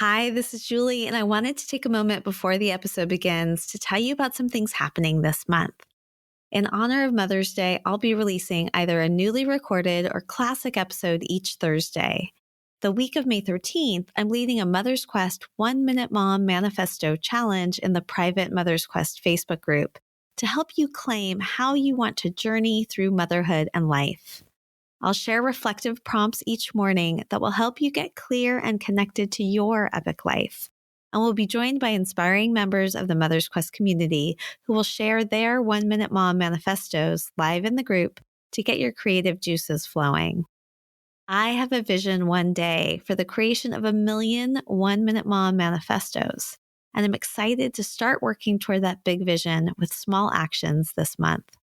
Hi, this is Julie, and I wanted to take a moment before the episode begins to tell you about some things happening this month. In honor of Mother's Day, I'll be releasing either a newly recorded or classic episode each Thursday. The week of May 13th, I'm leading a Mother's Quest 1-Minute Mom Manifesto Challenge in the private Mother's Quest Facebook group to help you claim how you want to journey through motherhood and life. I'll share reflective prompts each morning that will help you get clear and connected to your epic life. And we'll be joined by inspiring members of the Mother's Quest community who will share their 1-Minute Mom manifestos live in the group to get your creative juices flowing. I have a vision one day for the creation of 1 million 1-Minute Mom manifestos, and I'm excited to start working toward that big vision with small actions this month.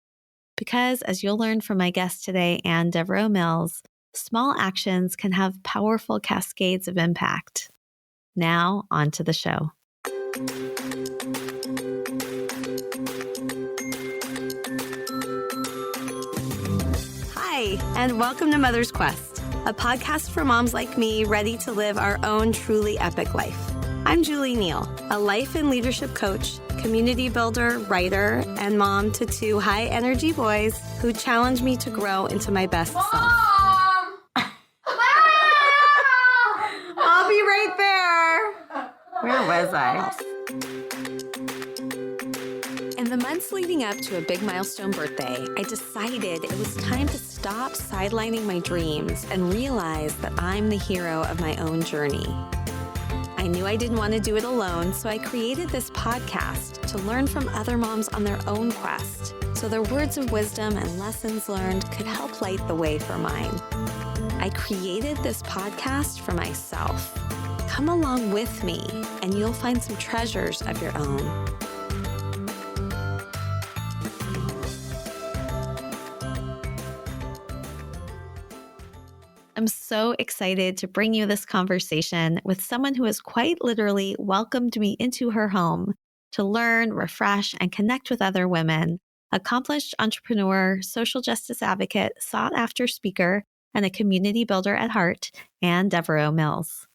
Because, as you'll learn from my guest today, Ann Devereaux Mills, small actions can have powerful cascades of impact. Now, on to the show. Hi, and welcome to Mother's Quest, a podcast for moms like me ready to live our own truly epic life. I'm Julie Neal, a life and leadership coach, community builder, writer, and mom to 2 high-energy boys who challenge me to grow into my best self. I'll be right there. Where was I? In the months leading up to a big milestone birthday, I decided it was time to stop sidelining my dreams and realize that I'm the hero of my own journey. I knew I didn't want to do it alone, so I created this podcast to learn from other moms on their own quest, so their words of wisdom and lessons learned could help light the way for mine. I created this podcast for myself. Come along with me, and you'll find some treasures of your own. I'm so excited to bring you this conversation with someone who has quite literally welcomed me into her home to learn, refresh, and connect with other women, accomplished entrepreneur, social justice advocate, sought-after speaker, and a community builder at heart, Ann Devereaux Mills.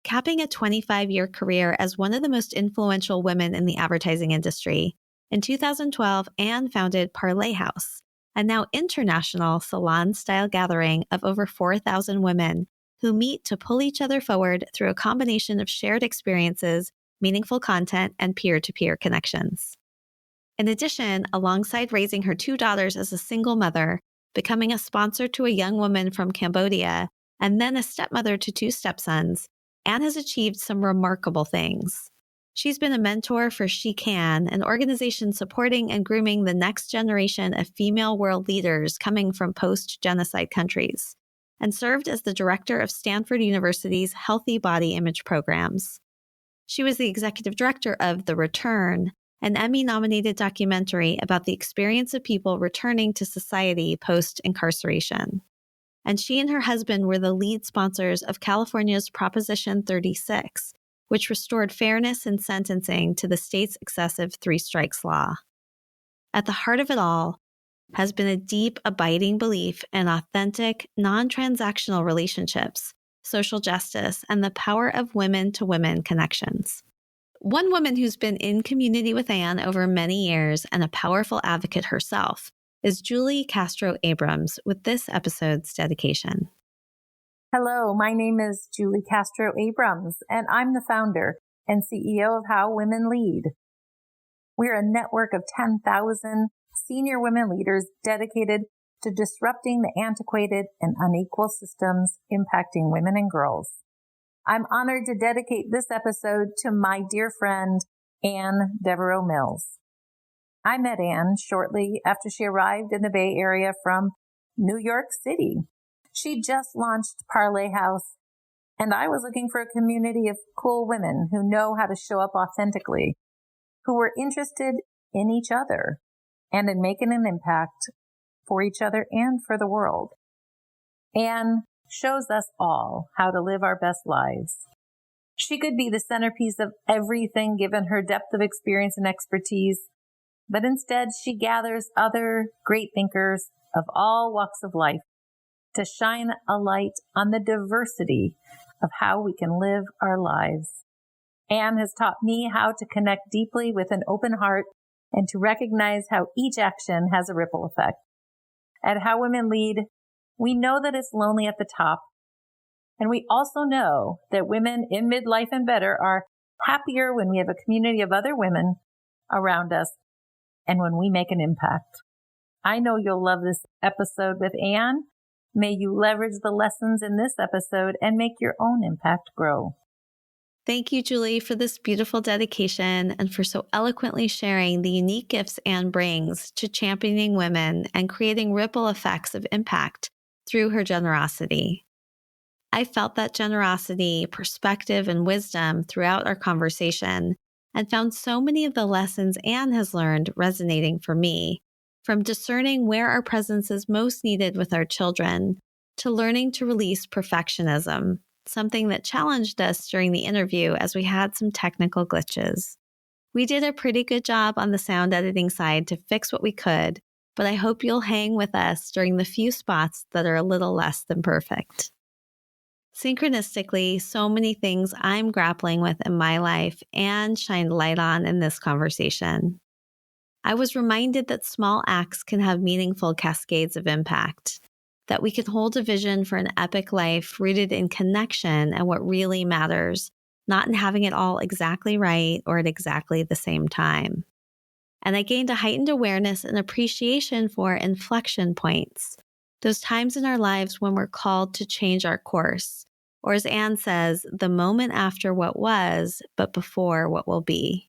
Capping a 25-year career as one of the most influential women in the advertising industry, in 2012, Ann founded Parlay House, a now international salon-style gathering of over 4,000 women who meet to pull each other forward through a combination of shared experiences, meaningful content, and peer-to-peer connections. In addition, alongside raising her 2 daughters as a single mother, becoming a sponsor to a young woman from Cambodia, and then a stepmother to 2 stepsons, Ann has achieved some remarkable things. She's been a mentor for She Can, an organization supporting and grooming the next generation of female world leaders coming from post-genocide countries, and served as the director of Stanford University's Healthy Body Image programs. She was the executive director of The Return, an Emmy-nominated documentary about the experience of people returning to society post-incarceration. And she and her husband were the lead sponsors of California's Proposition 36, which restored fairness in sentencing to the state's excessive 3 strikes law. At the heart of it all has been a deep, abiding belief in authentic, non-transactional relationships, social justice, and the power of women-to-women connections. One woman who's been in community with Ann over many years and a powerful advocate herself is Julie Castro Abrams with this episode's dedication. Hello, my name is Julie Castro Abrams, and I'm the founder and CEO of How Women Lead. We're a network of 10,000 senior women leaders dedicated to disrupting the antiquated and unequal systems impacting women and girls. I'm honored to dedicate this episode to my dear friend, Ann Devereaux Mills. I met Ann shortly after she arrived in the Bay Area from New York City. She just launched Parlay House, and I was looking for a community of cool women who know how to show up authentically, who were interested in each other and in making an impact for each other and for the world. Ann shows us all how to live our best lives. She could be the centerpiece of everything given her depth of experience and expertise, but instead she gathers other great thinkers of all walks of life to shine a light on the diversity of how we can live our lives. Anne has taught me how to connect deeply with an open heart and to recognize how each action has a ripple effect. At How Women Lead, we know that it's lonely at the top. And we also know that women in midlife and better are happier when we have a community of other women around us and when we make an impact. I know you'll love this episode with Anne. May you leverage the lessons in this episode and make your own impact grow. Thank you, Julie, for this beautiful dedication and for so eloquently sharing the unique gifts Anne brings to championing women and creating ripple effects of impact through her generosity. I felt that generosity, perspective, and wisdom throughout our conversation and found so many of the lessons Anne has learned resonating for me, from discerning where our presence is most needed with our children to learning to release perfectionism, something that challenged us during the interview as we had some technical glitches. We did a pretty good job on the sound editing side to fix what we could, but I hope you'll hang with us during the few spots that are a little less than perfect. Synchronistically, so many things I'm grappling with in my life and shined light on in this conversation. I was reminded that small acts can have meaningful cascades of impact, that we can hold a vision for an epic life rooted in connection and what really matters, not in having it all exactly right or at exactly the same time. And I gained a heightened awareness and appreciation for inflection points, those times in our lives when we're called to change our course, or as Anne says, the moment after what was, but before what will be.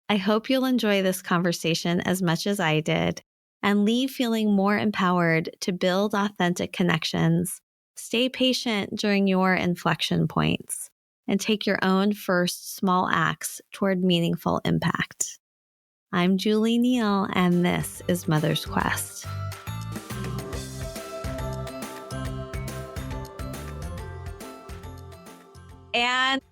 I hope you'll enjoy this conversation as much as I did and leave feeling more empowered to build authentic connections, stay patient during your inflection points, and take your own first small acts toward meaningful impact. I'm Julie Neal, and this is Mother's Quest. And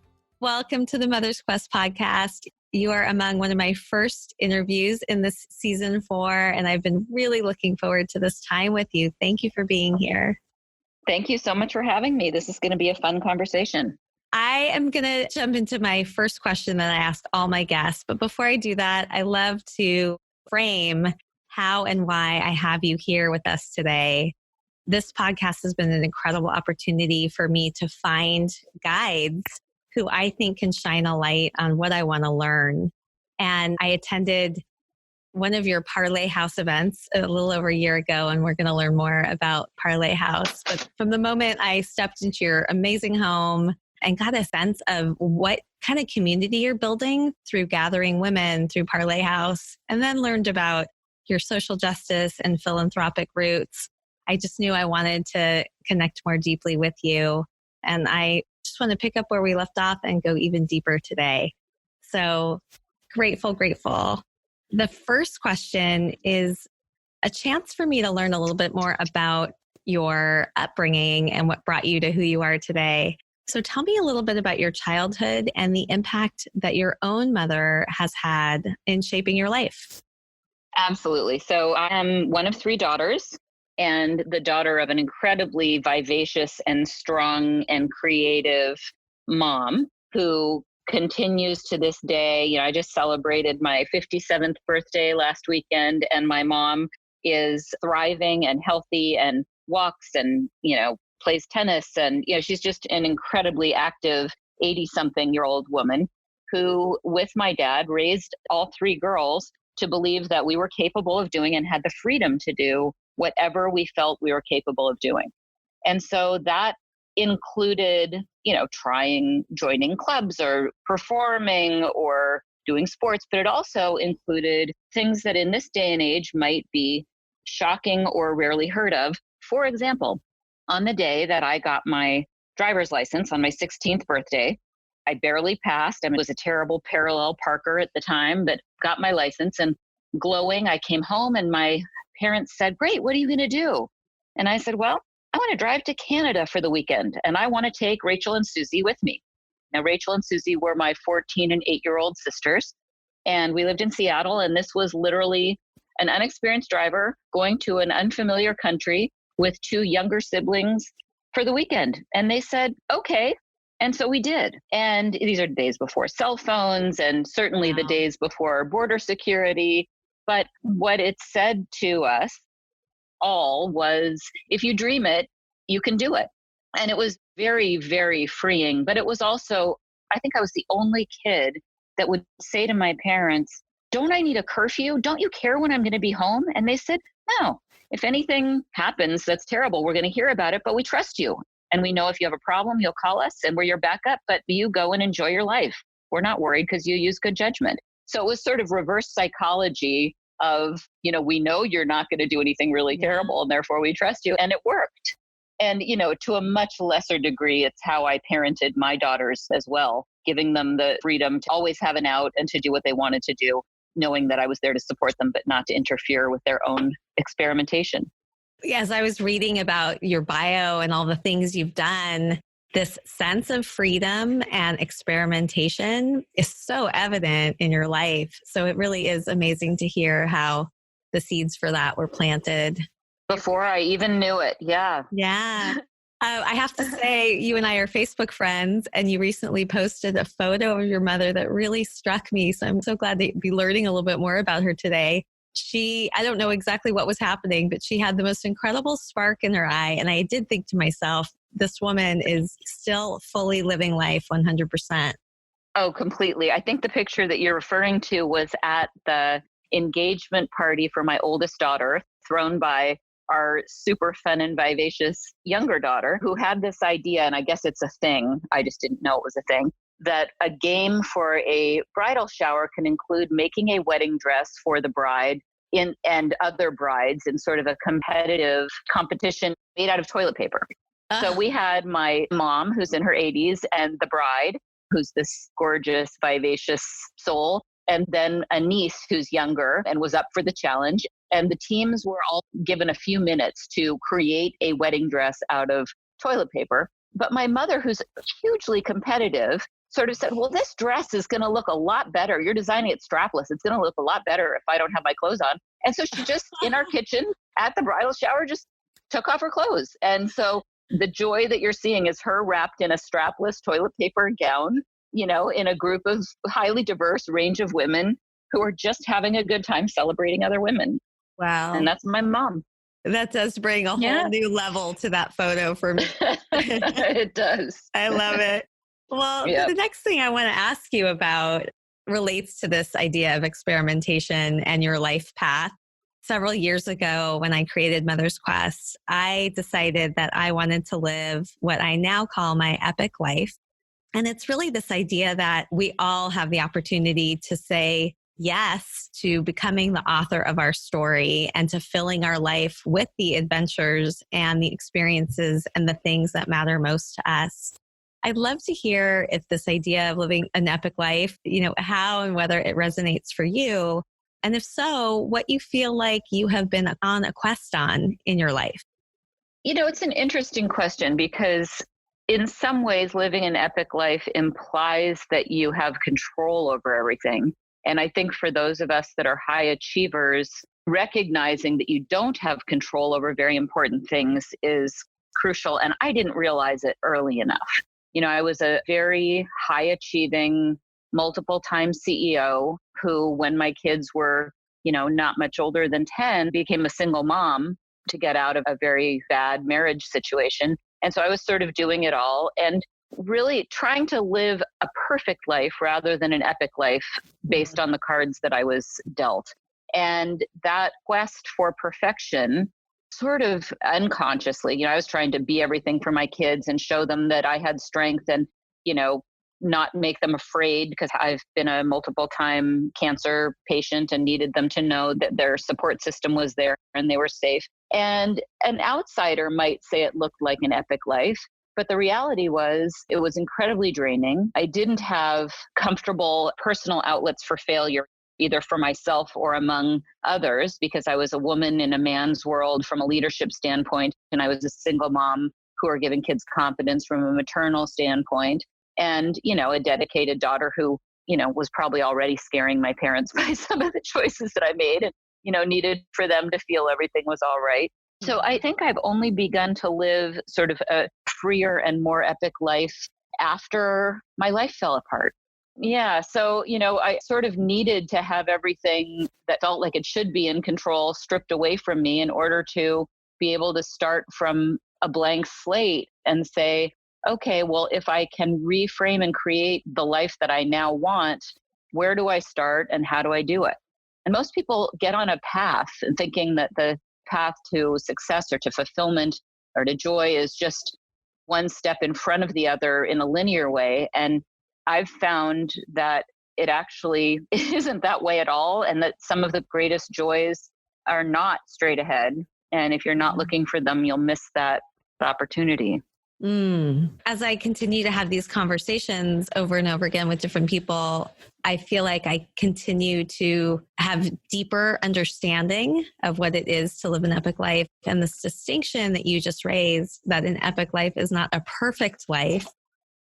welcome to the Mother's Quest podcast. You are among one of my first interviews in this season 4, and I've been really looking forward to this time with you. Thank you for being here. Thank you so much for having me. This is going to be a fun conversation. I am going to jump into my first question that I ask all my guests. But before I do that, I love to frame how and why I have you here with us today. This podcast has been an incredible opportunity for me to find guides who I think can shine a light on what I want to learn. And I attended one of your Parlay House events a little over a year ago, and we're going to learn more about Parlay House. But from the moment I stepped into your amazing home and got a sense of what kind of community you're building through gathering women through Parlay House, and then learned about your social justice and philanthropic roots, I just knew I wanted to connect more deeply with you. And I just want to pick up where we left off and go even deeper today. So grateful. The first question is a chance for me to learn a little bit more about your upbringing and what brought you to who you are today. So tell me a little bit about your childhood and the impact that your own mother has had in shaping your life. Absolutely. So I am one of 3 daughters and the daughter of an incredibly vivacious and strong and creative mom who continues to this day. You know, I just celebrated my 57th birthday last weekend, and my mom is thriving and healthy and walks and, plays tennis. And, she's just an incredibly active 80-something-year-old woman who, with my dad, raised all 3 girls to believe that we were capable of doing and had the freedom to do whatever we felt we were capable of doing. And so that included, joining clubs or performing or doing sports, but it also included things that in this day and age might be shocking or rarely heard of. For example, on the day that I got my driver's license on my 16th birthday, I barely passed. I was a terrible parallel parker at the time, but got my license, and glowing, I came home and my parents said, "Great, what are you going to do?" And I said, "Well, I want to drive to Canada for the weekend, and I want to take Rachel and Susie with me." Now, Rachel and Susie were my 14 and 8-year-old sisters, and we lived in Seattle, and this was literally an unexperienced driver going to an unfamiliar country with 2 younger siblings for the weekend. And they said, okay. And so we did. And these are days before cell phones and certainly the Wow. days before border security. But what it said to us all was, if you dream it, you can do it. And it was very, very freeing. But it was also, I think I was the only kid that would say to my parents, don't I need a curfew? Don't you care when I'm going to be home? And they said, no, if anything happens that's terrible, we're going to hear about it, but we trust you. And we know if you have a problem, you'll call us and we're your backup, but you go and enjoy your life. We're not worried because you use good judgment. So it was sort of reverse psychology of, we know you're not going to do anything really terrible and therefore we trust you. And it worked. And, to a much lesser degree, it's how I parented my daughters as well, giving them the freedom to always have an out and to do what they wanted to do, knowing that I was there to support them, but not to interfere with their own experimentation. As I was reading about your bio and all the things you've done, this sense of freedom and experimentation is so evident in your life. So it really is amazing to hear how the seeds for that were planted. Before I even knew it. Yeah. Yeah. I have to say, you and I are Facebook friends, and you recently posted a photo of your mother that really struck me. So I'm so glad to be learning a little bit more about her today. I don't know exactly what was happening, but she had the most incredible spark in her eye. And I did think to myself, this woman is still fully living life 100%. Oh, completely. I think the picture that you're referring to was at the engagement party for my oldest daughter, thrown by our super fun and vivacious younger daughter, who had this idea, and I guess it's a thing, I just didn't know it was a thing, that a game for a bridal shower can include making a wedding dress for the bride and other brides in sort of a competitive competition made out of toilet paper. So we had my mom, who's in her 80s, and the bride, who's this gorgeous, vivacious soul, and then a niece who's younger and was up for the challenge. And the teams were all given a few minutes to create a wedding dress out of toilet paper. But my mother, who's hugely competitive, sort of said, well, this dress is going to look a lot better. You're designing it strapless. It's going to look a lot better if I don't have my clothes on. And so she just, in our kitchen at the bridal shower, just took off her clothes. And so the joy that you're seeing is her wrapped in a strapless toilet paper gown, in a group of highly diverse range of women who are just having a good time celebrating other women. Wow. And that's my mom. That does bring a whole new level to that photo for me. It does. I love it. Well, the next thing I want to ask you about relates to this idea of experimentation and your life path. Several years ago, when I created Mother's Quest, I decided that I wanted to live what I now call my epic life. And it's really this idea that we all have the opportunity to say yes to becoming the author of our story and to filling our life with the adventures and the experiences and the things that matter most to us. I'd love to hear if this idea of living an epic life, how and whether it resonates for you. And if so, what you feel like you have been on a quest on in your life. It's an interesting question because in some ways, living an epic life implies that you have control over everything. And I think for those of us that are high achievers, recognizing that you don't have control over very important things is crucial. And I didn't realize it early enough. I was a very high achieving, multiple time CEO who, when my kids were, not much older than 10, became a single mom to get out of a very bad marriage situation. And so I was sort of doing it all and really trying to live a perfect life rather than an epic life based on the cards that I was dealt. And that quest for perfection sort of unconsciously, I was trying to be everything for my kids and show them that I had strength and, not make them afraid because I've been a multiple time cancer patient and needed them to know that their support system was there and they were safe. And an outsider might say it looked like an epic life, but the reality was it was incredibly draining. I didn't have comfortable personal outlets for failure, either for myself or among others, because I was a woman in a man's world from a leadership standpoint, and I was a single mom who are giving kids confidence from a maternal standpoint. And, a dedicated daughter who, was probably already scaring my parents by some of the choices that I made and, needed for them to feel everything was all right. So I think I've only begun to live sort of a freer and more epic life after my life fell apart. Yeah. So, I sort of needed to have everything that felt like it should be in control stripped away from me in order to be able to start from a blank slate and say, okay, well, if I can reframe and create the life that I now want, where do I start and how do I do it? And most people get on a path and thinking that the path to success or to fulfillment or to joy is just one step in front of the other in a linear way. And I've found that it actually isn't that way at all. And that some of the greatest joys are not straight ahead. And if you're not looking for them, you'll miss that opportunity. As I continue to have these conversations over and over again with different people, I feel like I continue to have deeper understanding of what it is to live an epic life. And this distinction that you just raised, that an epic life is not a perfect life,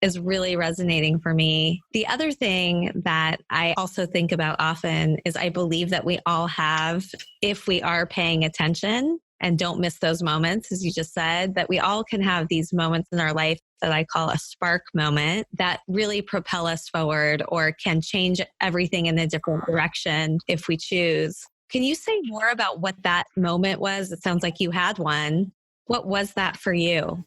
is really resonating for me. The other thing that I also think about often is I believe that we all have, if we are paying attention and don't miss those moments, as you just said, that we all can have these moments in our life that I call a spark moment that really propel us forward or can change everything in a different direction if we choose. Can you say more about what that moment was? It sounds like you had one. What was that for you?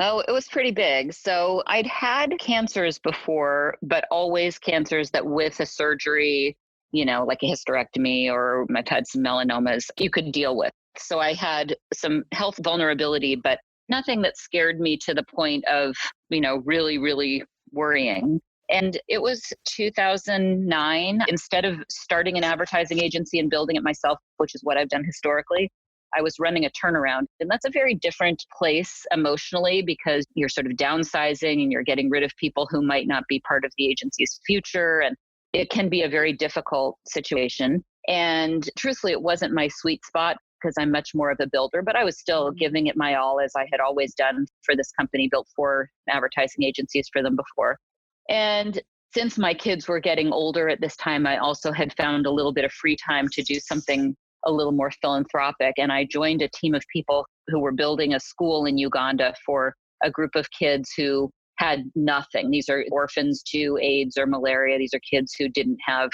Oh, it was pretty big. So I'd had cancers before, but always cancers that with a surgery, like a hysterectomy, or I've had some melanomas you could deal with. So I had some health vulnerability, but nothing that scared me to the point of, really, really worrying. And it was 2009. Instead of starting an advertising agency and building it myself, which is what I've done historically, I was running a turnaround. And that's a very different place emotionally because you're sort of downsizing and you're getting rid of people who might not be part of the agency's future. And it can be a very difficult situation. And truthfully, it wasn't my sweet spot because I'm much more of a builder, but I was still giving it my all as I had always done for this company, built 4 advertising agencies for them before. And since my kids were getting older at this time, I also had found a little bit of free time to do something a little more philanthropic. And I joined a team of people who were building a school in Uganda for a group of kids who had nothing. These are orphans to AIDS or malaria. These are kids who didn't have,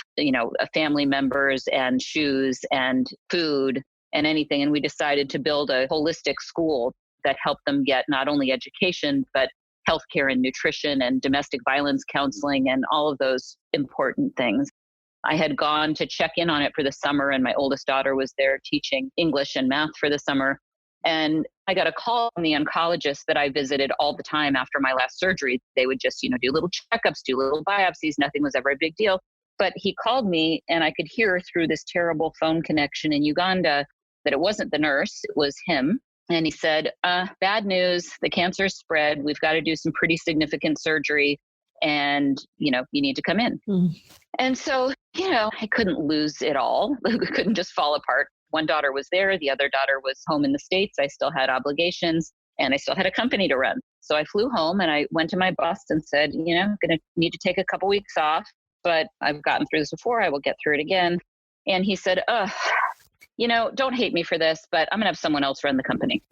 family members and shoes and food and anything. And we decided to build a holistic school that helped them get not only education, but healthcare and nutrition and domestic violence counseling and all of those important things. I had gone to check in on it for the summer, and my oldest daughter was there teaching English and math for the summer. And I got a call from the oncologist that I visited all the time after my last surgery. They would just, do little checkups, do little biopsies. Nothing was ever a big deal. But he called me and I could hear through this terrible phone connection in Uganda that it wasn't the nurse, it was him. And he said, bad news, the cancer spread. We've got to do some pretty significant surgery. And, you need to come in. And so, I couldn't lose it all. I couldn't just fall apart. One daughter was there. The other daughter was home in the States. I still had obligations and I still had a company to run. So I flew home and I went to my boss and said, I'm going to need to take a couple weeks off, but I've gotten through this before. I will get through it again. And he said, don't hate me for this, but I'm going to have someone else run the company.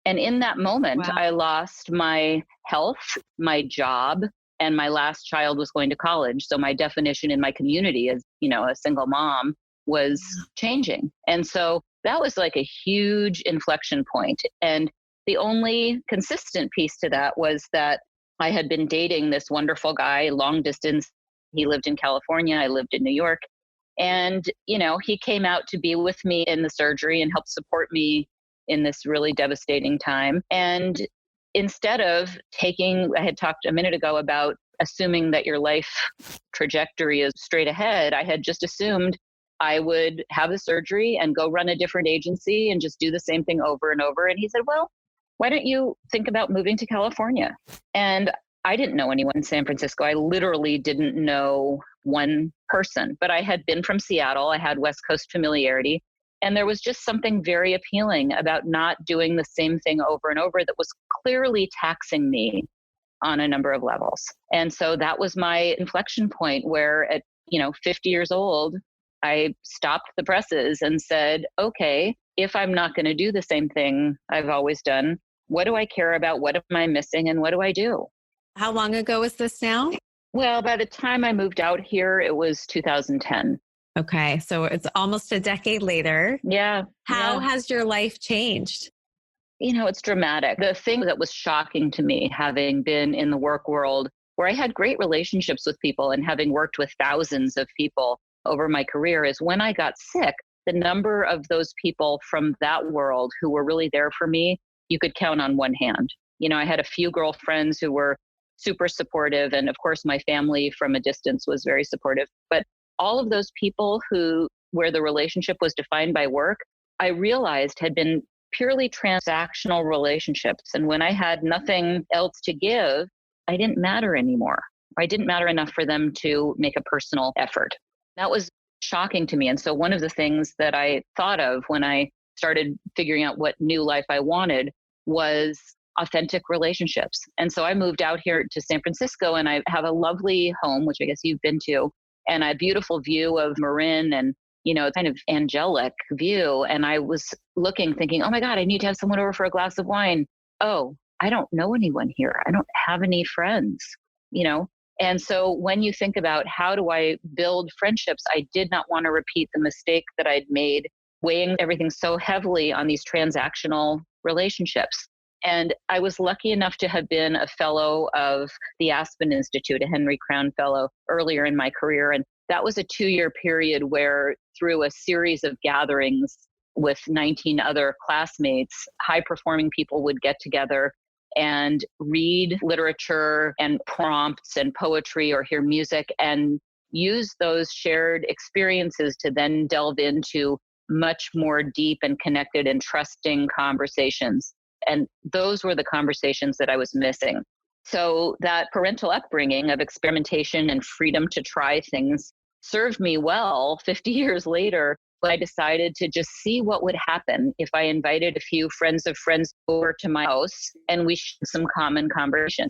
And in that moment, wow, I lost my health, my job, and my last child was going to college. So my definition in my community as, a single mom was changing. And so that was like a huge inflection point. And the only consistent piece to that was that I had been dating this wonderful guy, long distance. He lived in California. I lived in New York. And, he came out to be with me in the surgery and help support me in this really devastating time. And instead of I had talked a minute ago about assuming that your life trajectory is straight ahead. I had just assumed I would have the surgery and go run a different agency and just do the same thing over and over. And he said, well, why don't you think about moving to California? And I didn't know anyone in San Francisco. I literally didn't know one person, but I had been from Seattle. I had West Coast familiarity. And there was just something very appealing about not doing the same thing over and over that was clearly taxing me on a number of levels. And so that was my inflection point where at, 50 years old, I stopped the presses and said, okay, if I'm not going to do the same thing I've always done, what do I care about? What am I missing? And what do I do? How long ago was this now? Well, by the time I moved out here, it was 2010. Okay. So it's almost a decade later. Yeah. How has your life changed? It's dramatic. The thing that was shocking to me, having been in the work world where I had great relationships with people and having worked with thousands of people over my career, is when I got sick, the number of those people from that world who were really there for me, you could count on one hand. I had a few girlfriends who were super supportive. And of course, my family from a distance was very supportive. But all of those people where the relationship was defined by work, I realized had been purely transactional relationships. And when I had nothing else to give, I didn't matter anymore. I didn't matter enough for them to make a personal effort. That was shocking to me. And so one of the things that I thought of when I started figuring out what new life I wanted was authentic relationships. And so I moved out here to San Francisco, and I have a lovely home, which I guess you've been to, and a beautiful view of Marin and, kind of angelic view. And I was thinking, oh my God, I need to have someone over for a glass of wine. Oh, I don't know anyone here. I don't have any friends, And so when you think about how do I build friendships, I did not want to repeat the mistake that I'd made, weighing everything so heavily on these transactional relationships. And I was lucky enough to have been a fellow of the Aspen Institute, a Henry Crown Fellow, earlier in my career. And that was a 2-year period where, through a series of gatherings with 19 other classmates, high-performing people would get together and read literature and prompts and poetry or hear music and use those shared experiences to then delve into much more deep and connected and trusting conversations. And those were the conversations that I was missing. So that parental upbringing of experimentation and freedom to try things served me well 50 years later, when I decided to just see what would happen if I invited a few friends of friends over to my house and we shared some common conversation.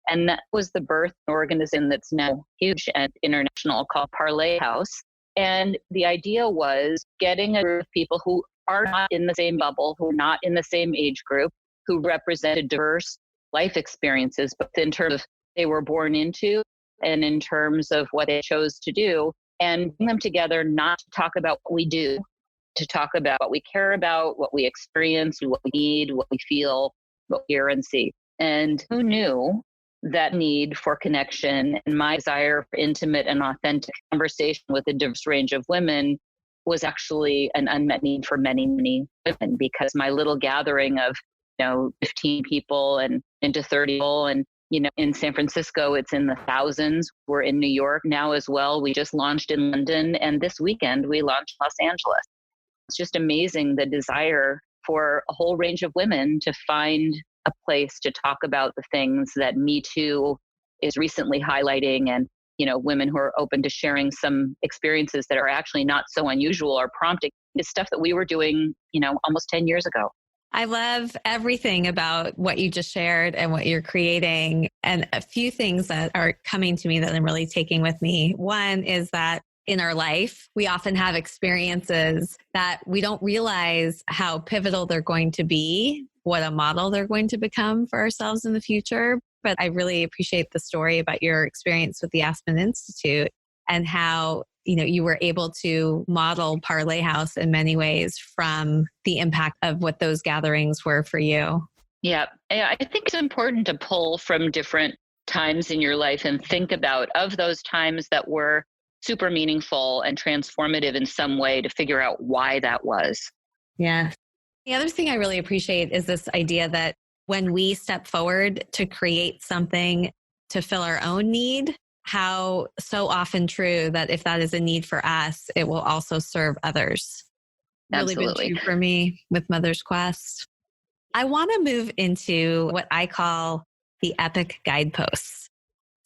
And that was the birth of an organism that's now huge and international called Parlay House. And the idea was getting a group of people who are not in the same bubble, who are not in the same age group, who represented diverse life experiences, both in terms of they were born into and in terms of what they chose to do, and bring them together not to talk about what we do, to talk about what we care about, what we experience, what we need, what we feel, what we hear and see. And who knew that need for connection and my desire for intimate and authentic conversation with a diverse range of women was actually an unmet need for many, many women, because my little gathering of 15 people and into 30 people, and in San Francisco, it's in the thousands. We're in New York now as well. We just launched in London, and this weekend we launched Los Angeles. It's just amazing, the desire for a whole range of women to find a place to talk about the things that Me Too is recently highlighting, and women who are open to sharing some experiences that are actually not so unusual or prompting. It's stuff that we were doing, almost 10 years ago. I love everything about what you just shared and what you're creating. And a few things that are coming to me that I'm really taking with me. One is that in our life, we often have experiences that we don't realize how pivotal they're going to be, what a model they're going to become for ourselves in the future. But I really appreciate the story about your experience with the Aspen Institute and how you were able to model Parlay House in many ways from the impact of what those gatherings were for you. Yeah, I think it's important to pull from different times in your life and think about of those times that were super meaningful and transformative in some way, to figure out why that was. Yeah. The other thing I really appreciate is this idea that when we step forward to create something to fill our own need, how so often true that if that is a need for us, it will also serve others. Absolutely. Really been true for me with Mother's Quest. I want to move into what I call the epic guideposts.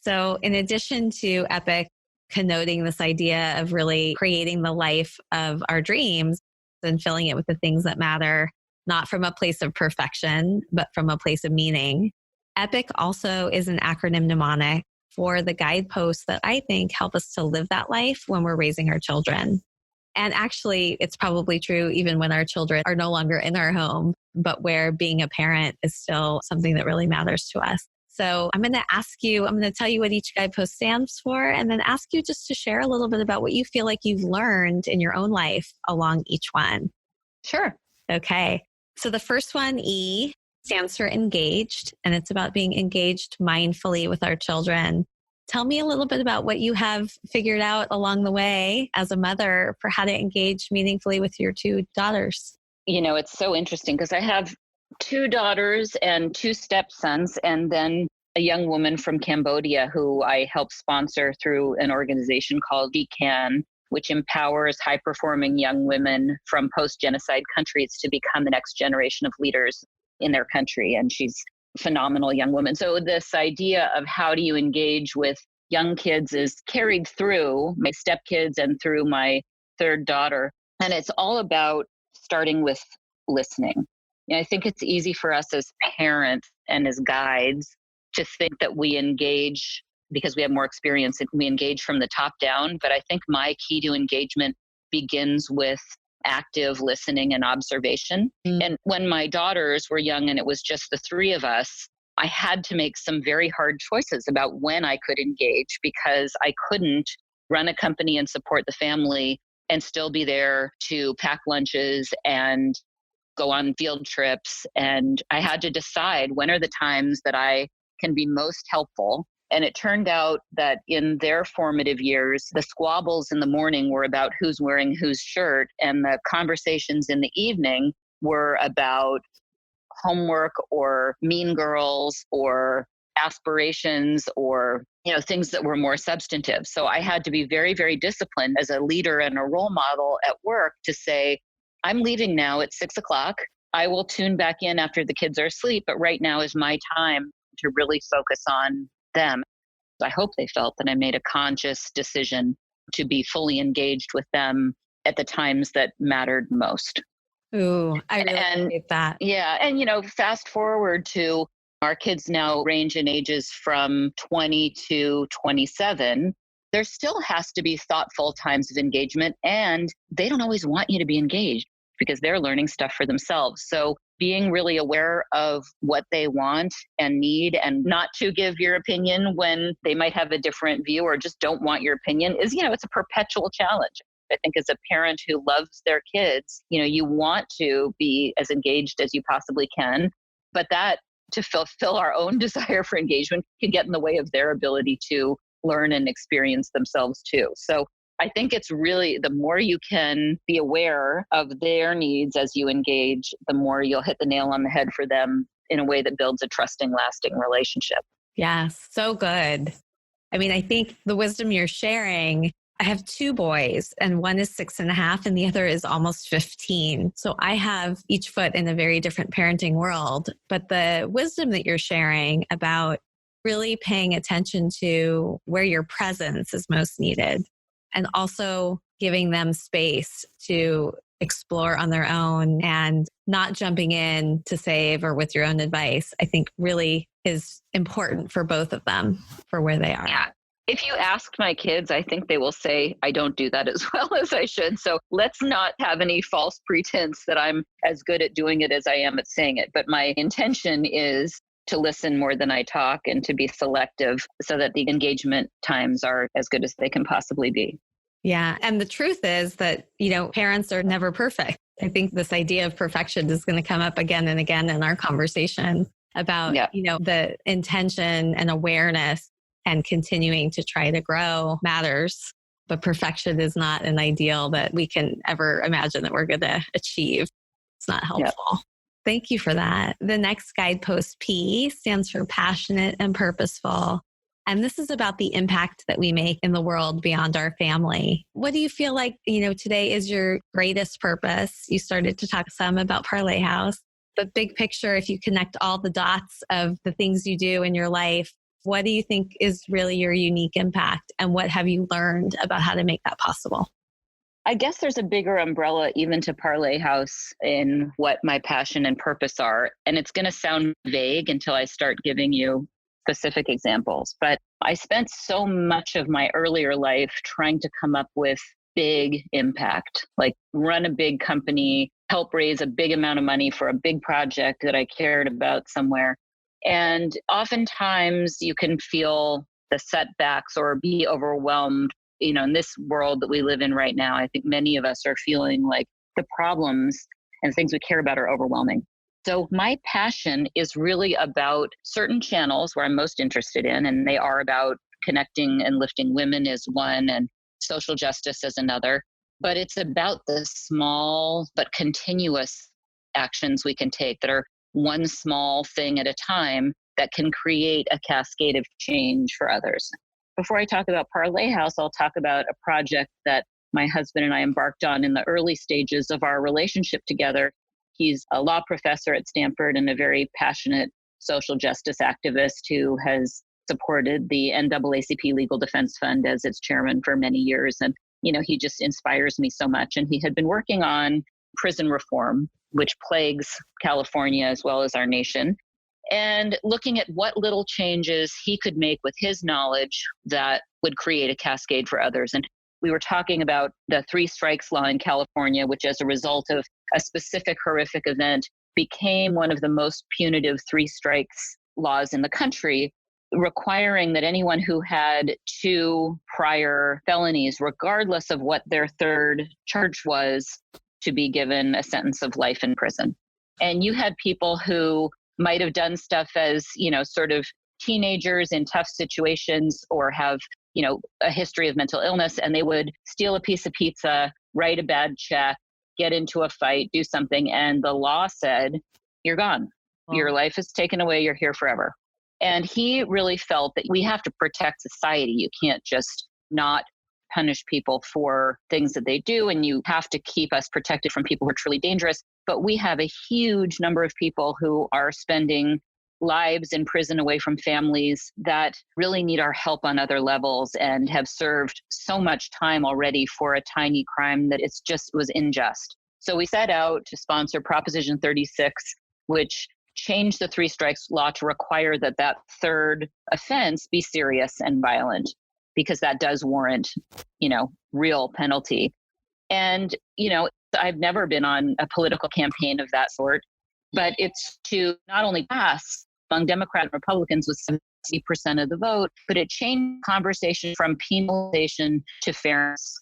So in addition to epic connoting this idea of really creating the life of our dreams and filling it with the things that matter, not from a place of perfection, but from a place of meaning, epic also is an acronym mnemonic for the guideposts that I think help us to live that life when we're raising our children. And actually, it's probably true even when our children are no longer in our home, but where being a parent is still something that really matters to us. So I'm going to tell you what each guidepost stands for, and then ask you just to share a little bit about what you feel like you've learned in your own life along each one. Sure. Okay. So the first one, E, stands for engaged, and it's about being engaged mindfully with our children. Tell me a little bit about what you have figured out along the way as a mother for how to engage meaningfully with your two daughters. It's so interesting because I have two daughters and two stepsons, and then a young woman from Cambodia who I help sponsor through an organization called DCAN, which empowers high-performing young women from post-genocide countries to become the next generation of leaders in their country. And she's a phenomenal young woman. So this idea of how do you engage with young kids is carried through my stepkids and through my third daughter. And it's all about starting with listening. I think it's easy for us as parents and as guides to think that we engage because we have more experience and we engage from the top down. But I think my key to engagement begins with active listening and observation. And when my daughters were young and it was just the three of us, I had to make some very hard choices about when I could engage because I couldn't run a company and support the family and still be there to pack lunches and go on field trips. And I had to decide when are the times that I can be most helpful. And it turned out that in their formative years, the squabbles in the morning were about who's wearing whose shirt, and the conversations in the evening were about homework or mean girls or aspirations or things that were more substantive. So I had to be very, very disciplined as a leader and a role model at work to say, I'm leaving now at 6:00. I will tune back in after the kids are asleep, but right now is my time to really focus on them. I hope they felt that I made a conscious decision to be fully engaged with them at the times that mattered most. Ooh, I really appreciate that. Yeah. And, fast forward to our kids now range in ages from 20 to 27. There still has to be thoughtful times of engagement, and they don't always want you to be engaged because they're learning stuff for themselves. So being really aware of what they want and need and not to give your opinion when they might have a different view or just don't want your opinion is, it's a perpetual challenge. I think as a parent who loves their kids, you want to be as engaged as you possibly can, but that to fulfill our own desire for engagement can get in the way of their ability to learn and experience themselves too. So I think it's really the more you can be aware of their needs as you engage, the more you'll hit the nail on the head for them in a way that builds a trusting, lasting relationship. Yes, so good. I mean, I think the wisdom you're sharing, I have two boys and one is 6.5 and the other is almost 15. So I have each foot in a very different parenting world. But the wisdom that you're sharing about really paying attention to where your presence is most needed and also giving them space to explore on their own and not jumping in to save or with your own advice, I think really is important for both of them for where they are. Yeah. If you asked my kids, I think they will say, I don't do that as well as I should. So let's not have any false pretense that I'm as good at doing it as I am at saying it. But my intention is to listen more than I talk and to be selective so that the engagement times are as good as they can possibly be. Yeah. And the truth is that, parents are never perfect. I think this idea of perfection is going to come up again and again in our conversation about, the intention and awareness and continuing to try to grow matters. But perfection is not an ideal that we can ever imagine that we're going to achieve. It's not helpful. Yep. Thank you for that. The next guidepost, P, stands for passionate and purposeful. And this is about the impact that we make in the world beyond our family. What do you feel like, today is your greatest purpose? You started to talk some about Parlay House, but big picture, if you connect all the dots of the things you do in your life, what do you think is really your unique impact? And what have you learned about how to make that possible? I guess there's a bigger umbrella even to Parlay House in what my passion and purpose are. And it's going to sound vague until I start giving you specific examples. But I spent so much of my earlier life trying to come up with big impact, like run a big company, help raise a big amount of money for a big project that I cared about somewhere. And oftentimes you can feel the setbacks or be overwhelmed. In this world that we live in right now, I think many of us are feeling like the problems and things we care about are overwhelming. So my passion is really about certain channels where I'm most interested in, and they are about connecting and lifting women is one and social justice as another. But it's about the small but continuous actions we can take that are one small thing at a time that can create a cascade of change for others. Before I talk about Parlay House, I'll talk about a project that my husband and I embarked on in the early stages of our relationship together. He's a law professor at Stanford and a very passionate social justice activist who has supported the NAACP Legal Defense Fund as its chairman for many years. And, he just inspires me so much. And he had been working on prison reform, which plagues California as well as our nation, and looking at what little changes he could make with his knowledge that would create a cascade for others. And we were talking about the 3 strikes law in California, which as a result of a specific horrific event became one of the most punitive 3 strikes laws in the country, requiring that anyone who had 2 prior felonies, regardless of what their 3rd charge was, to be given a sentence of life in prison. And you had people who might have done stuff as, sort of teenagers in tough situations or have, a history of mental illness, and they would steal a piece of pizza, write a bad check, get into a fight, do something. And the law said, you're gone. Wow. Your life is taken away. You're here forever. And he really felt that we have to protect society. You can't just not punish people for things that they do, and you have to keep us protected from people who are truly dangerous. But we have a huge number of people who are spending lives in prison away from families that really need our help on other levels and have served so much time already for a tiny crime that it was unjust. So we set out to sponsor Proposition 36, which changed the 3 strikes law to require that 3rd offense be serious and violent, because that does warrant, real penalty. And, I've never been on a political campaign of that sort, but it's to not only pass among Democrats and Republicans with 70% of the vote, but it changed conversation from penalization to fairness.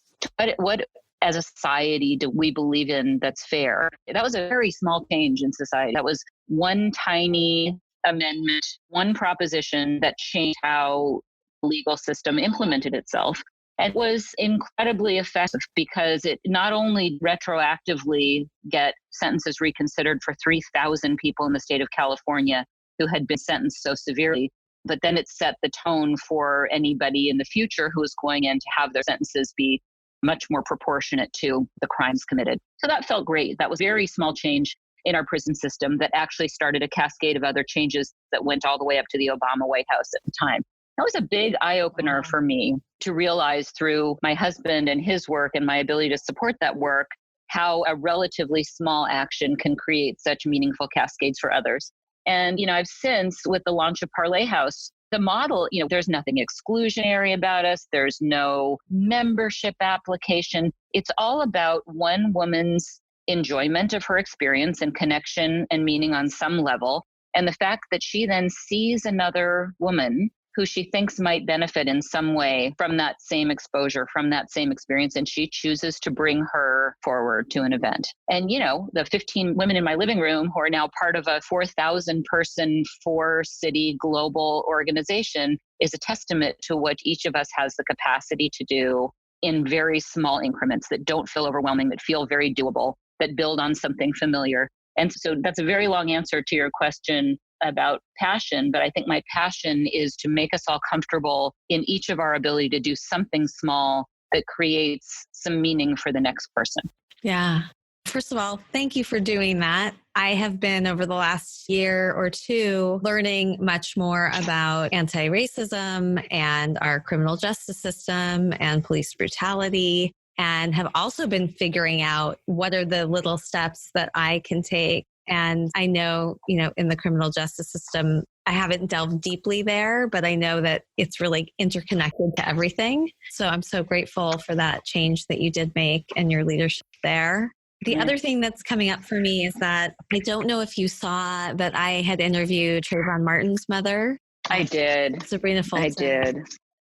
What as a society do we believe in that's fair? That was a very small change in society. That was one tiny amendment, one proposition that changed how the legal system implemented itself. And was incredibly effective because it not only retroactively get sentences reconsidered for 3,000 people in the state of California who had been sentenced so severely, but then it set the tone for anybody in the future who is going in to have their sentences be much more proportionate to the crimes committed. So that felt great. That was a very small change in our prison system that actually started a cascade of other changes that went all the way up to the Obama White House at the time. That was a big eye-opener for me to realize through my husband and his work and my ability to support that work, how a relatively small action can create such meaningful cascades for others. And, I've since, with the launch of Parlay House, the model, there's nothing exclusionary about us. There's no membership application. It's all about one woman's enjoyment of her experience and connection and meaning on some level. And the fact that she then sees another woman who she thinks might benefit in some way from that same exposure, from that same experience, and she chooses to bring her forward to an event. And, the 15 women in my living room who are now part of a 4,000 person, 4-city global organization is a testament to what each of us has the capacity to do in very small increments that don't feel overwhelming, that feel very doable, that build on something familiar. And so that's a very long answer to your question about passion, but I think my passion is to make us all comfortable in each of our ability to do something small that creates some meaning for the next person. Yeah. First of all, thank you for doing that. I have been over the last year or two learning much more about anti-racism and our criminal justice system and police brutality, and have also been figuring out what are the little steps that I can take. And I know, in the criminal justice system, I haven't delved deeply there, but I know that it's really interconnected to everything. So I'm so grateful for that change that you did make and your leadership there. The other thing that's coming up for me is that I don't know if you saw that I had interviewed Trayvon Martin's mother. I did. Sabrina Fulton. I did.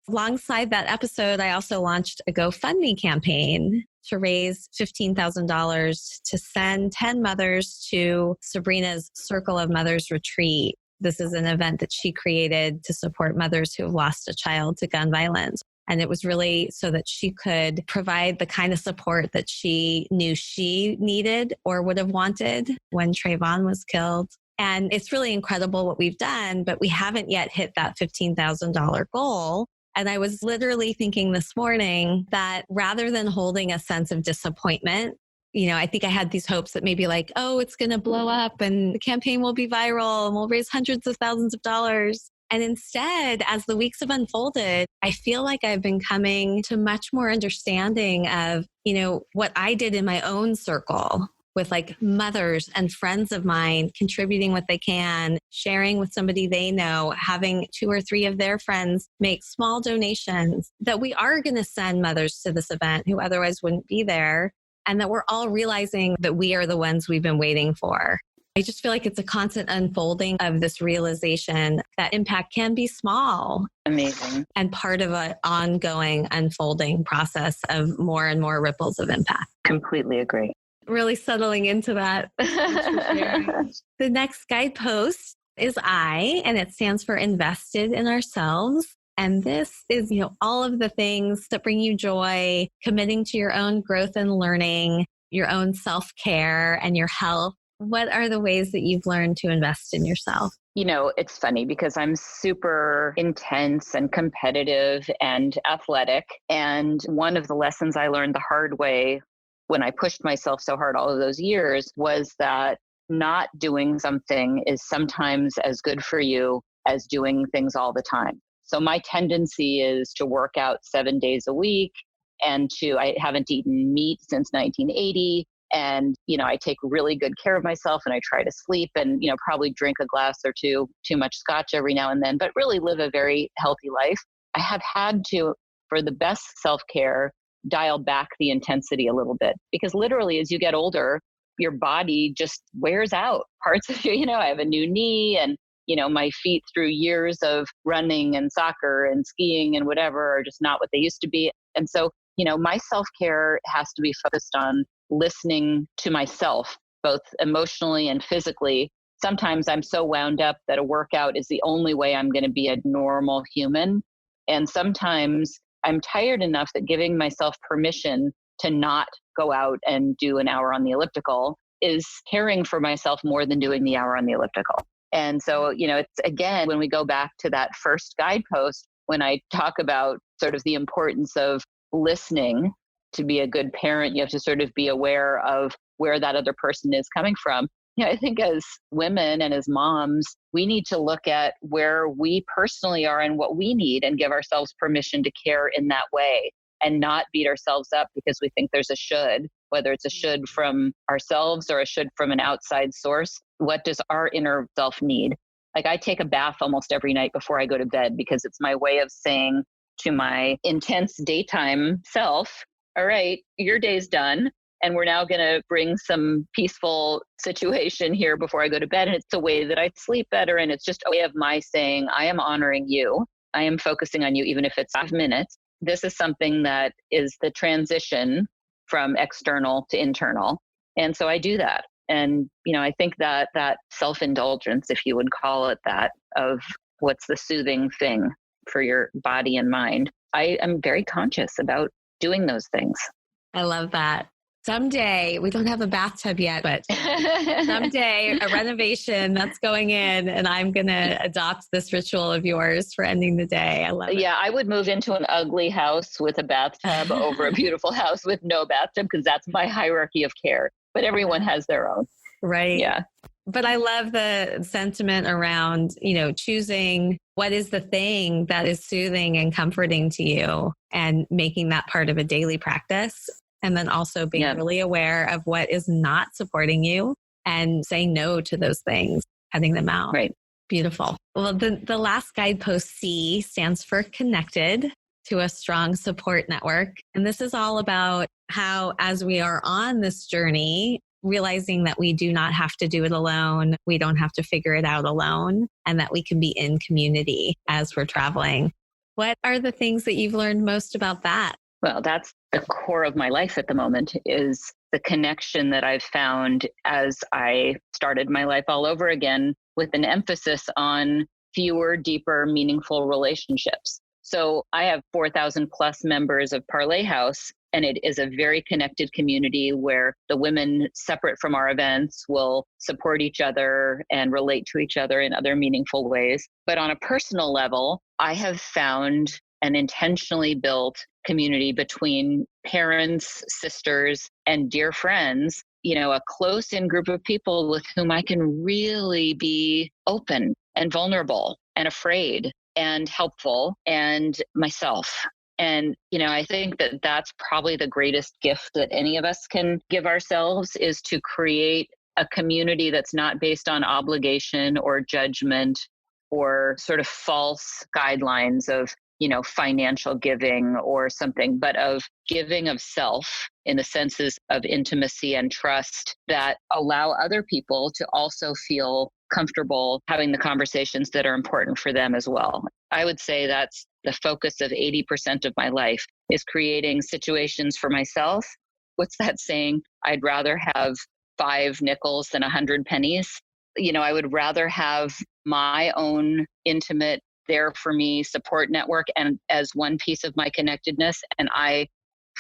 Alongside that episode, I also launched a GoFundMe campaign to raise $15,000 to send 10 mothers to Sabrina's Circle of Mothers retreat. This is an event that she created to support mothers who have lost a child to gun violence. And it was really so that she could provide the kind of support that she knew she needed or would have wanted when Trayvon was killed. And it's really incredible what we've done, but we haven't yet hit that $15,000 goal. And I was literally thinking this morning that rather than holding a sense of disappointment, I think I had these hopes that maybe like, oh, it's going to blow up and the campaign will be viral and we'll raise hundreds of thousands of dollars. And instead, as the weeks have unfolded, I feel like I've been coming to much more understanding of, what I did in my own circle with like mothers and friends of mine contributing what they can, sharing with somebody they know, having 2 or 3 of their friends make small donations, that we are going to send mothers to this event who otherwise wouldn't be there, and that we're all realizing that we are the ones we've been waiting for. I just feel like it's a constant unfolding of this realization that impact can be small. Amazing. And part of an ongoing unfolding process of more and more ripples of impact. Completely agree. Really settling into that. The next guidepost is I, and it stands for invested in ourselves. And this is, all of the things that bring you joy, committing to your own growth and learning, your own self-care and your health. What are the ways that you've learned to invest in yourself? It's funny because I'm super intense and competitive and athletic. And one of the lessons I learned the hard way when I pushed myself so hard all of those years was that not doing something is sometimes as good for you as doing things all the time. So my tendency is to work out 7 days a week and I haven't eaten meat since 1980. And, I take really good care of myself and I try to sleep and, probably drink a glass or two too much scotch every now and then, but really live a very healthy life. I have had to, for the best self-care, dial back the intensity a little bit because literally as you get older, your body just wears out parts of you. I have a new knee and, my feet through years of running and soccer and skiing and whatever are just not what they used to be. And so, my self-care has to be focused on listening to myself, both emotionally and physically. Sometimes I'm so wound up that a workout is the only way I'm going to be a normal human. And sometimes I'm tired enough that giving myself permission to not go out and do an hour on the elliptical is caring for myself more than doing the hour on the elliptical. And so, it's again, when we go back to that first guidepost, when I talk about sort of the importance of listening. To be a good parent, you have to sort of be aware of where that other person is coming from. I think as women and as moms, we need to look at where we personally are and what we need and give ourselves permission to care in that way and not beat ourselves up because we think there's a should, whether it's a should from ourselves or a should from an outside source. What does our inner self need? Like I take a bath almost every night before I go to bed because it's my way of saying to my intense daytime self, all right, your day's done. And we're now going to bring some peaceful situation here before I go to bed. And it's a way that I sleep better. And it's just a way of my saying, I am honoring you. I am focusing on you, even if it's 5 minutes. This is something that is the transition from external to internal. And so I do that. And, I think that self-indulgence, if you would call it that, of what's the soothing thing for your body and mind, I am very conscious about doing those things. I love that. Someday, we don't have a bathtub yet, but someday a renovation that's going in and I'm going to adopt this ritual of yours for ending the day. I love it. Yeah, I would move into an ugly house with a bathtub over a beautiful house with no bathtub because that's my hierarchy of care. But everyone has their own. Right. Yeah. But I love the sentiment around, choosing what is the thing that is soothing and comforting to you and making that part of a daily practice. And then also being really aware of what is not supporting you and saying no to those things, cutting them out. Right. Beautiful. Well, the last guidepost, C, stands for connected to a strong support network. And this is all about how, as we are on this journey, realizing that we do not have to do it alone. We don't have to figure it out alone, and that we can be in community as we're traveling. What are the things that you've learned most about that? Well, that's the core of my life at the moment, is the connection that I've found as I started my life all over again, with an emphasis on fewer, deeper, meaningful relationships. So I have 4,000 plus members of Parlay House, and it is a very connected community where the women separate from our events will support each other and relate to each other in other meaningful ways. But on a personal level, I have found an intentionally built community between parents, sisters, and dear friends, a close-in group of people with whom I can really be open and vulnerable and afraid and helpful and myself. And, I think that that's probably the greatest gift that any of us can give ourselves, is to create a community that's not based on obligation or judgment or sort of false guidelines of, financial giving or something, but of giving of self in the senses of intimacy and trust that allow other people to also feel comfortable having the conversations that are important for them as well. I would say that's the focus of 80% of my life, is creating situations for myself. What's that saying? I'd rather have 5 nickels than 100 pennies. I would rather have my own intimate, there for me support network and as one piece of my connectedness. And I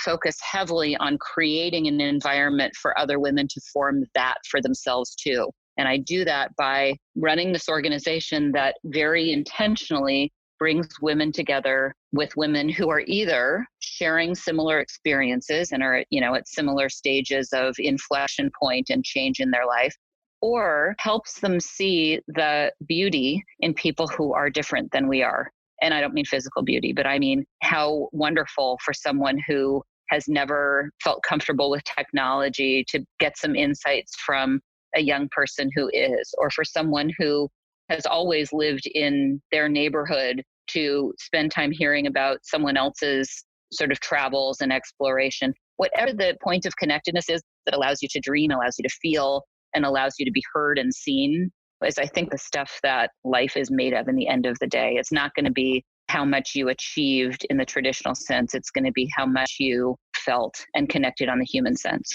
focus heavily on creating an environment for other women to form that for themselves too. And I do that by running this organization that very intentionally brings women together with women who are either sharing similar experiences and are, at similar stages of inflection point and change in their life, or helps them see the beauty in people who are different than we are. And I don't mean physical beauty, but I mean how wonderful for someone who has never felt comfortable with technology to get some insights from a young person who is, or for someone who has always lived in their neighborhood to spend time hearing about someone else's sort of travels and exploration. Whatever the point of connectedness is that allows you to dream, allows you to feel, and allows you to be heard and seen, is I think the stuff that life is made of in the end of the day. It's not going to be how much you achieved in the traditional sense. It's going to be how much you felt and connected on the human sense.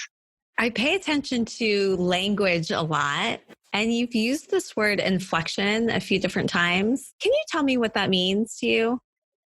I pay attention to language a lot, and you've used this word inflection a few different times. Can you tell me what that means to you?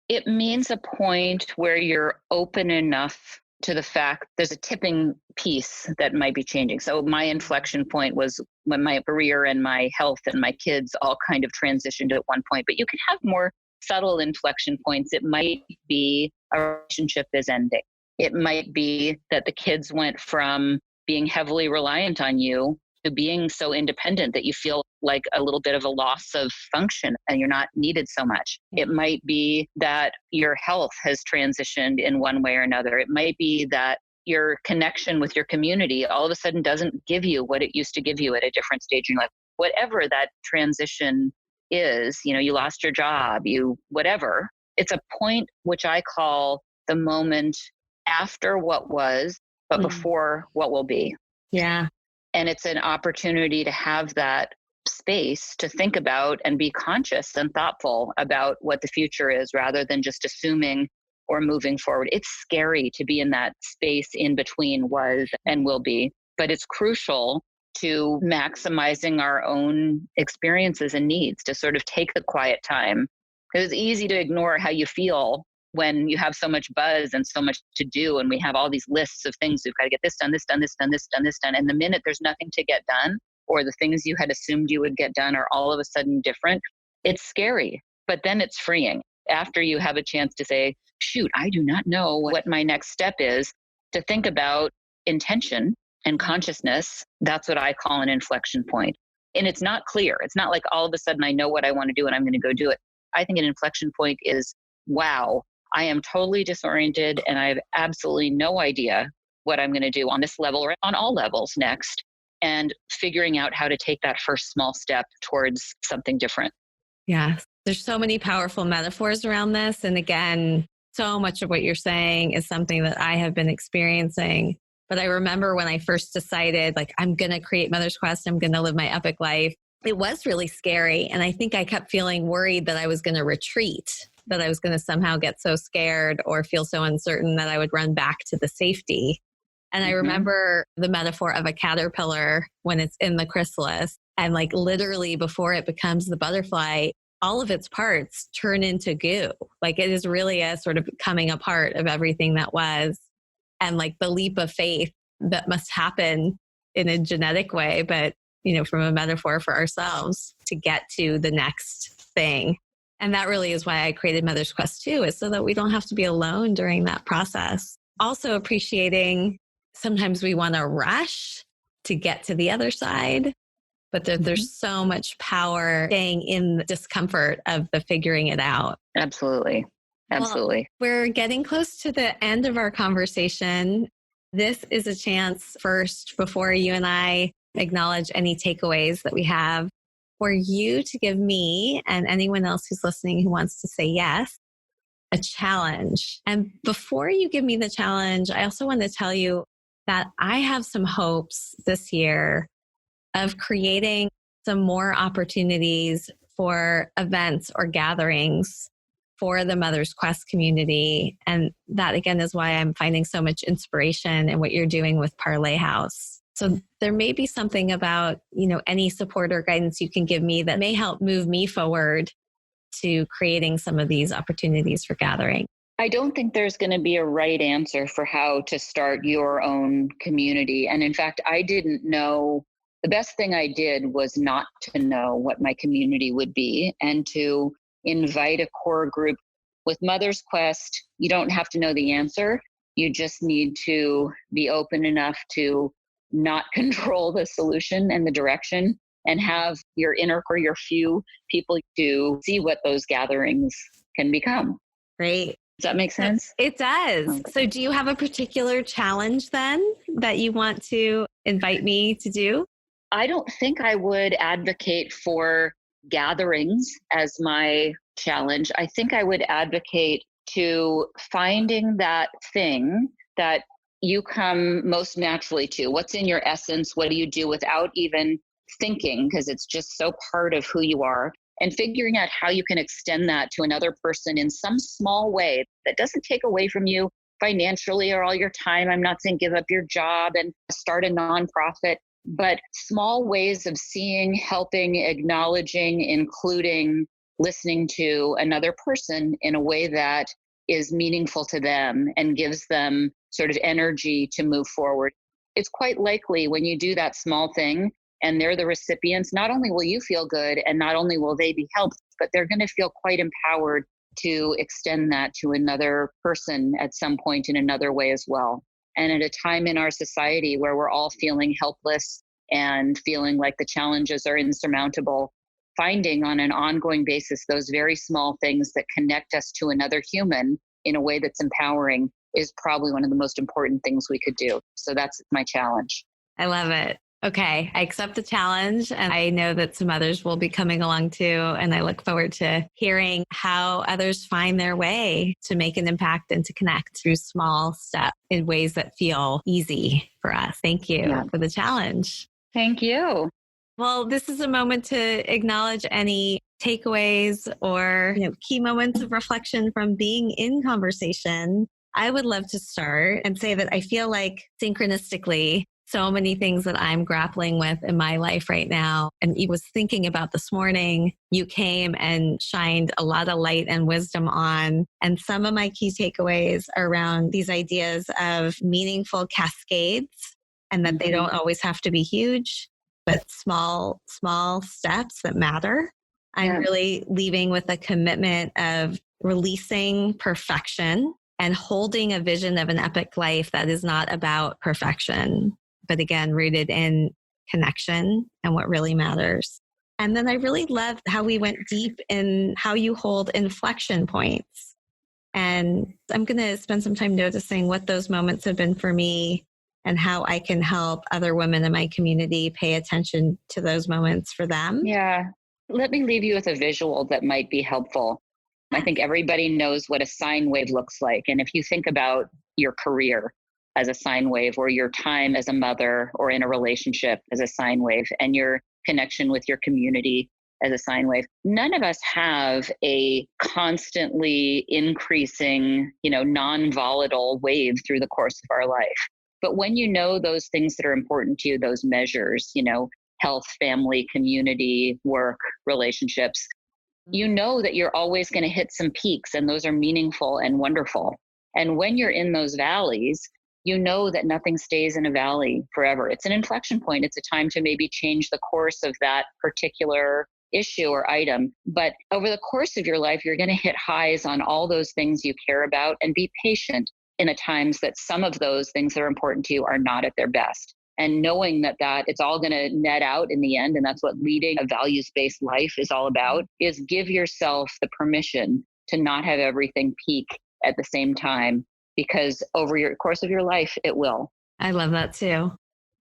It means a point where you're open enough to the fact there's a tipping piece that might be changing. So my inflection point was when my career and my health and my kids all kind of transitioned at one point, but you can have more subtle inflection points. It might be a relationship is ending. It might be that the kids went from being heavily reliant on you to being so independent that you feel like a little bit of a loss of function and you're not needed so much. It might be that your health has transitioned in one way or another. It might be that your connection with your community all of a sudden doesn't give you what it used to give you at a different stage in your life. Whatever that transition is, you lost your job, whatever. It's a point which I call the moment after what was, but before what will be. Yeah. And it's an opportunity to have that space to think about and be conscious and thoughtful about what the future is, rather than just assuming or moving forward. It's scary to be in that space in between was and will be, but it's crucial to maximizing our own experiences and needs, to sort of take the quiet time. Because it's easy to ignore how you feel when you have so much buzz and so much to do, and we have all these lists of things. We've got to get this done, this done, this done, this done, this done. And the minute there's nothing to get done, or the things you had assumed you would get done are all of a sudden different, it's scary, but then it's freeing. After you have a chance to say, shoot, I do not know what my next step is, to think about intention and consciousness. That's what I call an inflection point. And it's not clear. It's not like all of a sudden I know what I want to do and I'm going to go do it. I think an inflection point is, wow, I am totally disoriented and I have absolutely no idea what I'm going to do on this level or on all levels next. and figuring out how to take that first small step towards something different. Yeah. There's so many powerful metaphors around this. And again, so much of what you're saying is something that I have been experiencing. But I remember when I first decided, like, I'm going to create Mother's Quest, I'm going to live my epic life. It was really scary. And I think I kept feeling worried that I was going to retreat, that I was going to somehow get so scared or feel so uncertain that I would run back to the safety. And I remember the metaphor of a caterpillar when it's in the chrysalis, and like literally before it becomes the butterfly, all of its parts turn into goo. Like it is really a sort of coming apart of everything that was. And like the leap of faith that must happen in a genetic way, but from a metaphor for ourselves to get to the next thing. And that really is why I created Mother's Quest too, is so that we don't have to be alone during that process. Also appreciating sometimes we want to rush to get to the other side, but there's so much power staying in the discomfort of the figuring it out. Absolutely. Absolutely. Well, we're getting close to the end of our conversation. This is a chance first, before you and I acknowledge any takeaways that we have, for you to give me and anyone else who's listening who wants to say yes, a challenge. And before you give me the challenge, I also want to tell you that I have some hopes this year of creating some more opportunities for events or gatherings for the Mother's Quest community. And that, again, is why I'm finding so much inspiration in what you're doing with Parlay House. So there may be something about, any support or guidance you can give me that may help move me forward to creating some of these opportunities for gathering. I don't think there's going to be a right answer for how to start your own community. And in fact, I didn't know. The best thing I did was not to know what my community would be and to invite a core group. With Mother's Quest, you don't have to know the answer. You just need to be open enough to not control the solution and the direction, and have your inner core, your few people to see what those gatherings can become. Great. Does that make sense? It does. Okay. So do you have a particular challenge then that you want to invite me to do? I don't think I would advocate for gatherings as my challenge. I think I would advocate to finding that thing that you come most naturally to. What's in your essence? What do you do without even thinking? Because it's just so part of who you are. And figuring out how you can extend that to another person in some small way that doesn't take away from you financially or all your time. I'm not saying give up your job and start a nonprofit, but small ways of seeing, helping, acknowledging, including, listening to another person in a way that is meaningful to them and gives them sort of energy to move forward. It's quite likely when you do that small thing and they're the recipients, not only will you feel good and not only will they be helped, but they're going to feel quite empowered to extend that to another person at some point in another way as well. And at a time in our society where we're all feeling helpless and feeling like the challenges are insurmountable, finding on an ongoing basis those very small things that connect us to another human in a way that's empowering is probably one of the most important things we could do. So that's my challenge. I love it. Okay, I accept the challenge, and I know that some others will be coming along too. And I look forward to hearing how others find their way to make an impact and to connect through small steps in ways that feel easy for us. Thank you for the challenge. Thank you. Well, this is a moment to acknowledge any takeaways or key moments of reflection from being in conversation. I would love to start and say that I feel like synchronistically, so many things that I'm grappling with in my life right now. And I was thinking about this morning, you came and shined a lot of light and wisdom on. And some of my key takeaways are around these ideas of meaningful cascades and that they don't always have to be huge, but small steps that matter. I'm really leaving with a commitment of releasing perfection and holding a vision of an epic life that is not about perfection, but again, rooted in connection and what really matters. And then I really loved how we went deep in how you hold inflection points. And I'm going to spend some time noticing what those moments have been for me and how I can help other women in my community pay attention to those moments for them. Yeah. Let me leave you with a visual that might be helpful. I think everybody knows what a sine wave looks like. And if you think about your career as a sine wave, or your time as a mother or in a relationship as a sine wave, and your connection with your community as a sine wave, none of us have a constantly increasing, non-volatile wave through the course of our life. But when you know those things that are important to you, those measures, health, family, community, work, relationships, you know that you're always going to hit some peaks, and those are meaningful and wonderful. And when you're in those valleys, you know that nothing stays in a valley forever. It's an inflection point. It's a time to maybe change the course of that particular issue or item. But over the course of your life, you're going to hit highs on all those things you care about, and be patient in the times that some of those things that are important to you are not at their best. And knowing that it's all going to net out in the end, and that's what leading a values-based life is all about, is give yourself the permission to not have everything peak at the same time, because over your course of your life, it will. I love that too.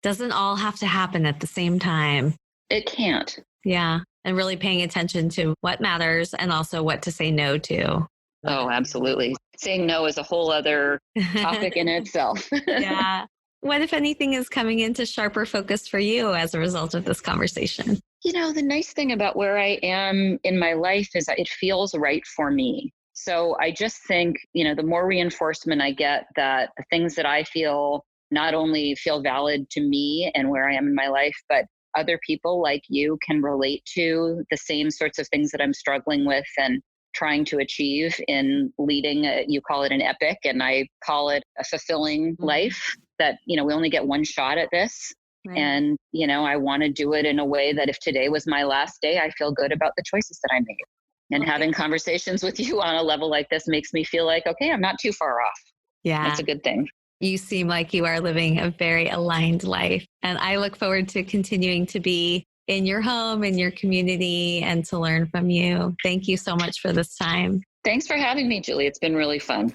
Doesn't all have to happen at the same time. It can't. Yeah. And really paying attention to what matters, and also what to say no to. Oh, absolutely. Saying no is a whole other topic in itself. Yeah. What, if anything, is coming into sharper focus for you as a result of this conversation? The nice thing about where I am in my life is that it feels right for me. So I just think, the more reinforcement I get that the things that I feel not only feel valid to me and where I am in my life, but other people like you can relate to the same sorts of things that I'm struggling with and trying to achieve in leading, you call it an epic, and I call it a fulfilling life, that, we only get one shot at this. Right. And, I want to do it in a way that if today was my last day, I feel good about the choices that I made. And having conversations with you on a level like this makes me feel like, okay, I'm not too far off. Yeah. That's a good thing. You seem like you are living a very aligned life. And I look forward to continuing to be in your home, in your community, and to learn from you. Thank you so much for this time. Thanks for having me, Julie. It's been really fun.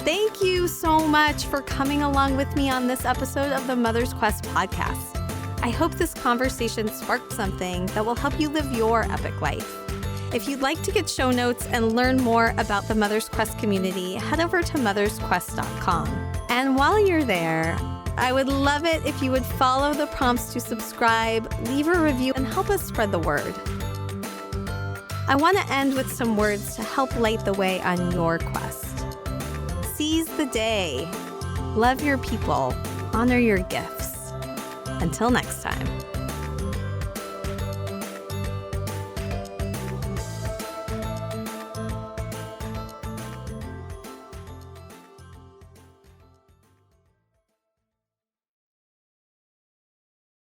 Thank you so much for coming along with me on this episode of the Mother's Quest podcast. I hope this conversation sparked something that will help you live your epic life. If you'd like to get show notes and learn more about the Mother's Quest community, head over to mothersquest.com. And while you're there, I would love it if you would follow the prompts to subscribe, leave a review, and help us spread the word. I want to end with some words to help light the way on your quest. Seize the day. Love your people. Honor your gifts. Until next time.